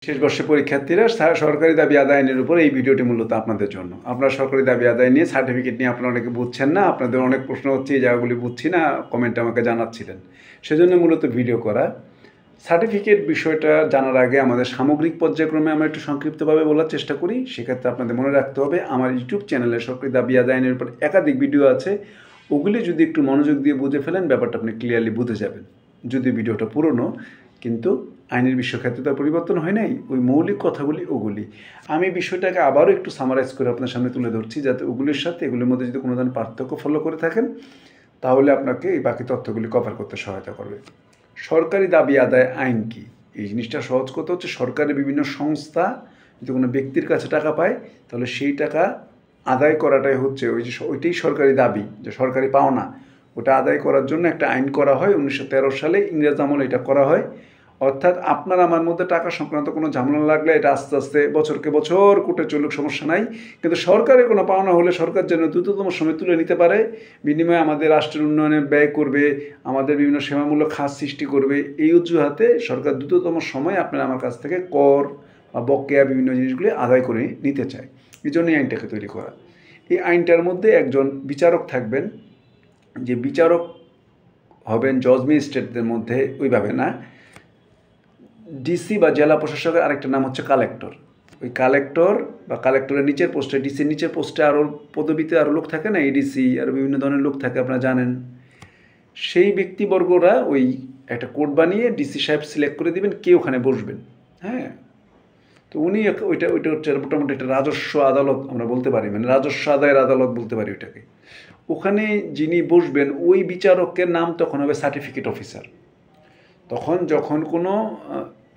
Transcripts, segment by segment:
শেষ বর্ষের পরীক্ষার্থীরা সরকারি দাবি আদায়ের উপর এই ভিডিওটি মূলত আপনাদের জন্য। আপনারা সরকারি দাবি আদায় নিয়ে সার্টিফিকেট নিয়ে আপনারা অনেকে বুঝছেন না, আপনাদের অনেক প্রশ্ন হচ্ছে এই জায়গাগুলি বুঝছি না, কমেন্টে আমাকে জানাচ্ছিলেন। সেজন্য মূলত ভিডিও করা। সার্টিফিকেট বিষয়টা জানার আগে আমাদের সামগ্রিক পর্যায়ক্রমে আমরা একটু সংক্ষিপ্তভাবে বলার চেষ্টা করি। সেক্ষেত্রে আপনাদের মনে রাখতে হবে আমার ইউটিউব চ্যানেলে সরকারি দাবি আদায়ের উপর একাধিক ভিডিও আছে, ওগুলি যদি একটু মনোযোগ দিয়ে বুঝে ফেলেন ব্যাপারটা আপনি ক্লিয়ারলি বুঝে যাবেন। যদি ভিডিওটা পুরনো, কিন্তু আইনের বিষয়ক্ষেত্রে তার পরিবর্তন হয় নাই, ওই মৌলিক কথাগুলি ওগুলি। আমি বিষয়টাকে আবারও একটু সামারাইজ করে আপনার সামনে তুলে ধরছি, যাতে ওগুলির সাথে এগুলির মধ্যে যদি কোনো ধরনের পার্থক্য ফলো করে থাকেন তাহলে আপনাকে এই বাকি তথ্যগুলি কভার করতে সহায়তা করবে। সরকারি দাবি আদায় আইন কি? এই জিনিসটা সহজ কথা হচ্ছে, সরকারের বিভিন্ন সংস্থা যদি কোনো ব্যক্তির কাছে টাকা পায় তাহলে সেই টাকা আদায় করাটাই হচ্ছে ওইটাই সরকারি দাবি, যে সরকারি পাওনা, ওটা আদায় করার জন্য একটা আইন করা হয় 1913 সালে, ইংরেজ আমলে এটা করা হয়। অর্থাৎ আপনার আমার মধ্যে টাকা সংক্রান্ত কোনো ঝামেলা লাগলে এটা আস্তে আস্তে বছরকে বছর কোর্টে চলুক, সমস্যা নাই, কিন্তু সরকারের কোনো পাওনা হলে সরকার যেন দ্রুততম সময় তুলে নিতে পারে, বিনিময়ে আমাদের রাষ্ট্রের উন্নয়নে ব্যয় করবে, আমাদের বিভিন্ন সেবামূলক খাত সৃষ্টি করবে, এই অজুহাতে সরকার দ্রুততম সময় আপনার আমার কাছ থেকে কর বা বকেয়া বিভিন্ন জিনিসগুলি আদায় করে নিতে চায়। এই জন্য এই আইনটাকে তৈরি করা। এই আইনটার মধ্যে একজন বিচারক থাকবেন, যে বিচারক হবেন জজ ম্যাজিস্ট্রেটদের মধ্যে ওইভাবে না, ডিসি বা জেলা প্রশাসকের আরেকটা নাম হচ্ছে কালেক্টর। ওই কালেক্টর বা কালেক্টরের নিচের পোস্টে, ডিসির নিচের পোস্টে আরও পদবিতে আরও লোক থাকে না, এডিসি আরও বিভিন্ন ধরনের লোক থাকে, আপনারা জানেন। সেই ব্যক্তিবর্গরা ওই একটা কোড বানিয়ে ডিসি সাহেব সিলেক্ট করে দিবেন কে ওখানে বসবেন। হ্যাঁ, তো উনি ওইটা হচ্ছে মোটামুটি একটা রাজস্ব আদালত আমরা বলতে পারি, মানে রাজস্ব আদায়ের আদালত বলতে পারি ওইটাকে। ওখানে যিনি বসবেন ওই বিচারকের নাম তখন হবে সার্টিফিকেট অফিসার। তখন যখন কোনো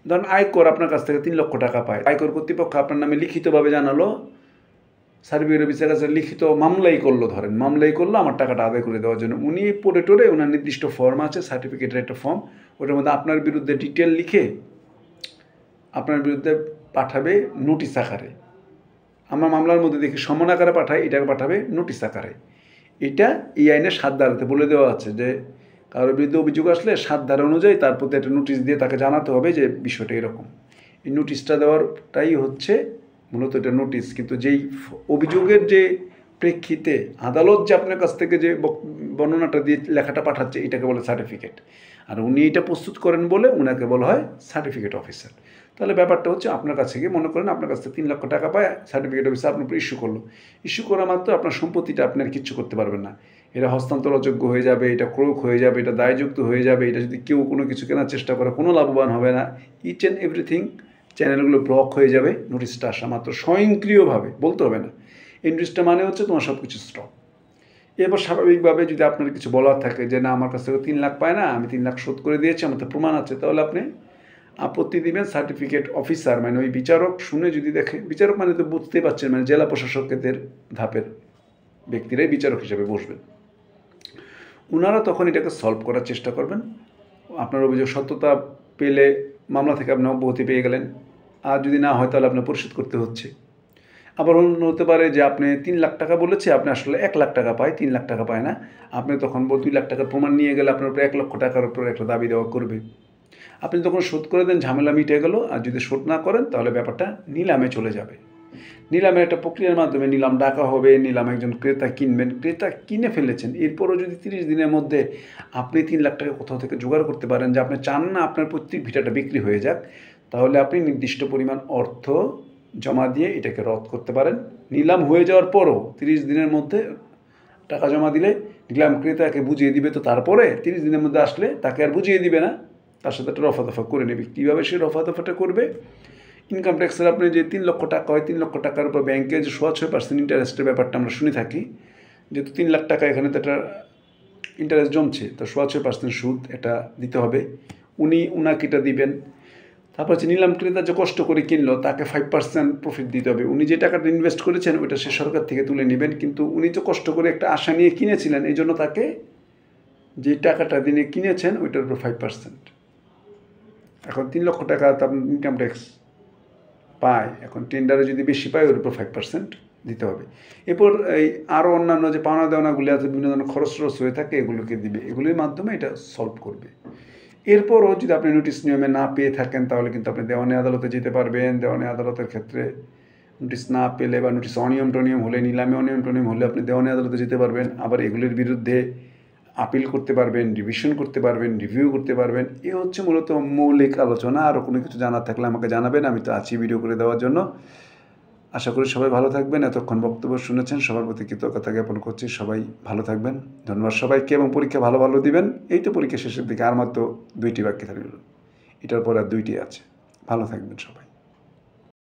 ধরুন আয়কর আপনার কাছ থেকে 3 লক্ষ টাকা পায়, আয়কর কর্তৃপক্ষ আপনার নামে লিখিতভাবে জানালো, সার্টিফিকেট অফিসের কাছে লিখিত মামলাই করলো, ধরেন মামলাই করলো আমার টাকাটা আদায় করে দেওয়ার জন্য, উনি পড়ে টোরে ওনার নির্দিষ্ট ফর্ম আছে, সার্টিফিকেটের একটা ফর্ম, ওটার মধ্যে আপনার বিরুদ্ধে ডিটেল লিখে আপনার বিরুদ্ধে পাঠাবে নোটিশ আকারে। আমরা মামলার মধ্যে দেখি সমন আকারে পাঠাই, এটাকে পাঠাবে নোটিশ আকারে। এটা এই আইনের 7 ধারাতে বলে দেওয়া আছে যে কারোর বিরুদ্ধে অভিযোগ আসলে 7 ধারা অনুযায়ী তার প্রতি একটা নোটিশ দিয়ে তাকে জানাতে হবে যে বিষয়টা এরকম। এই নোটিশটা দেওয়ারটাই হচ্ছে মূলত এটা নোটিশ, কিন্তু যেই অভিযোগের যে প্রেক্ষিতে আদালত যে আপনার কাছ থেকে যে বর্ণনাটা দিয়ে লেখাটা পাঠাচ্ছে এটাকে বলে সার্টিফিকেট, আর উনি এটা প্রস্তুত করেন বলে ওনাকে বলা হয় সার্টিফিকেট অফিসার। তাহলে ব্যাপারটা হচ্ছে আপনার কাছে গিয়ে মনে করেন আপনার কাছ থেকে 3 লক্ষ টাকা পায়, সার্টিফিকেট অফিসার আপনার উপর ইস্যু করলো, ইস্যু করা মাত্র আপনার সম্পত্তিটা আপনার কিচ্ছু করতে পারবেন না, এটা হস্তান্তর অযোগ্য হয়ে যাবে, এটা ক্রোক হয়ে যাবে, এটা দায়যুক্ত হয়ে যাবে, এটা যদি কেউ কোনো কিছু কেনার চেষ্টা করে কোনো লাভবান হবে না, ইচ অ্যান্ড এভরিথিং, চ্যানেলগুলো ব্লক হয়ে যাবে নোটিশটা আসা মাত্র, স্বয়ংক্রিয়ভাবে, বলতে হবে না। এই নোটিশটা মানে হচ্ছে তোমার সব কিছু স্টপ। এরপর স্বাভাবিকভাবে যদি আপনার কিছু বলার থাকে যে না আমার কাছ থেকে 3 লাখ পায় না, আমি 3 লাখ শোধ করে দিয়েছি, আমার তো প্রমাণ আছে, তাহলে আপনি আপত্তি দিবেন। সার্টিফিকেট অফিসার মানে ওই বিচারক শুনে যদি দেখে, বিচারক মানে তো বুঝতেই পারছেন, মানে জেলা প্রশাসকের ধাপের ব্যক্তিরাই বিচারক হিসেবে বসবেন। ওনারা তখন এটাকে সলভ করার চেষ্টা করবেন। আপনার অভিযোগ সত্যতা পেলে মামলা থেকে আপনি অব্যাহতি পেয়ে গেলেন, আর যদি না হয় তাহলে আপনার পরিশোধ করতে হচ্ছে। আবার অন্য হতে পারে যে আপনি 3 লাখ টাকা বলেছে, আপনি আসলে 1 লাখ টাকা পায়, 3 লাখ টাকা পায় না, আপনি তখন 2 লাখ টাকার প্রমাণ নিয়ে গেলে আপনার উপরে 1 লক্ষ টাকার উপর একটা দাবি দেওয়া করবে। আপনি তখন শোধ করে দেন, ঝামেলা মিটে গেল। আর যদি শোধ না করেন তাহলে ব্যাপারটা নিলামে চলে যাবে। নিলামের একটা প্রক্রিয়ার মাধ্যমে নিলাম ডাকা হবে, নিলাম একজন ক্রেতা কিনবেন, ক্রেতা কিনে ফেলেছেন, এরপরও যদি 30 দিনের মধ্যে আপনি 3 লাখ টাকা কোথাও থেকে জোগাড় করতে পারেন, যে আপনি চান না আপনার প্রত্যেক ভিটাটা বিক্রি হয়ে যাক, তাহলে আপনি নির্দিষ্ট পরিমাণ অর্থ জমা দিয়ে এটাকে রদ করতে পারেন। নিলাম হয়ে যাওয়ার পরও 30 দিনের মধ্যে টাকা জমা দিলে নিলাম ক্রেতাকে বুঝিয়ে দিবে, তো তারপরে 30 দিনের মধ্যে আসলে তাকে আর বুঝিয়ে দিবে না, তার সাথে একটা রফা দফা করে নেবে। কীভাবে সে রফা দফাটা করবে? ইনকাম ট্যাক্সের আপনি যে 3 লক্ষ টাকা হয়, 3 লক্ষ টাকার উপর ব্যাংকে যে 6.5% ইন্টারেস্টের ব্যাপারটা আমরা শুনে থাকি, যেহেতু 3 লাখ টাকা এখানে তো একটা ইন্টারেস্ট জমছে, তো 6.5% সুদ এটা দিতে হবে, উনাকে এটা দিবেন। তারপর হচ্ছে নিলাম ক্রেতা যে কষ্ট করে কিনলো তাকে 5% প্রফিট দিতে হবে। উনি যে টাকাটা ইনভেস্ট করেছেন ওইটা সে সরকার থেকে তুলে নেবেন, কিন্তু উনি তো কষ্ট করে একটা আশা নিয়ে কিনেছিলেন, এই জন্য তাকে যে টাকাটা দিনে কিনেছেন ওইটার উপর 5%। এখন 3 লক্ষ টাকা তার ইনকাম ট্যাক্স পায়, এখন টেন্ডারে যদি বেশি পায় ওর উপর 5% দিতে হবে। এরপর এই আরও অন্যান্য যে পাওনা দেওয়ানাগুলি আছে, বিভিন্ন ধরনের খরচ টরচ হয়ে থাকে, এগুলোকে দিবে, এগুলির মাধ্যমে এটা সলভ করবে। এরপরও যদি আপনি নোটিশ নিয়মে না পেয়ে থাকেন তাহলে কিন্তু আপনি দেওয়ানি আদালতে যেতে পারবেন। দেওয়ানি আদালতের ক্ষেত্রে নোটিশ না পেলে বা নোটিশ অনিয়ম টনিয়ম হলে, নিলামে অনিয়ম টনিয়ম হলে আপনি দেওয়ানি আদালতে যেতে পারবেন। আবার এগুলির বিরুদ্ধে আপিল করতে পারবেন, রিভিশন করতে পারবেন, রিভিউ করতে পারবেন। এ হচ্ছে মূলত মৌলিক আলোচনা। আরও কোনো কিছু জানার থাকলে আমাকে জানাবেন, আমি তো আছি ভিডিও করে দেওয়ার জন্য। আশা করি সবাই ভালো থাকবেন। এতক্ষণ বক্তব্য শুনেছেন, সবার প্রতি কৃতজ্ঞতা জ্ঞাপন করছি। সবাই ভালো থাকবেন। ধন্যবাদ সবাইকে, এবং পরীক্ষা ভালো ভালো দিবেন। এই তো পরীক্ষা শেষের দিকে আর মাত্র 2টি বাকি থাকল, এটার পর আর 2টি আছে। ভালো থাকবেন সবাই।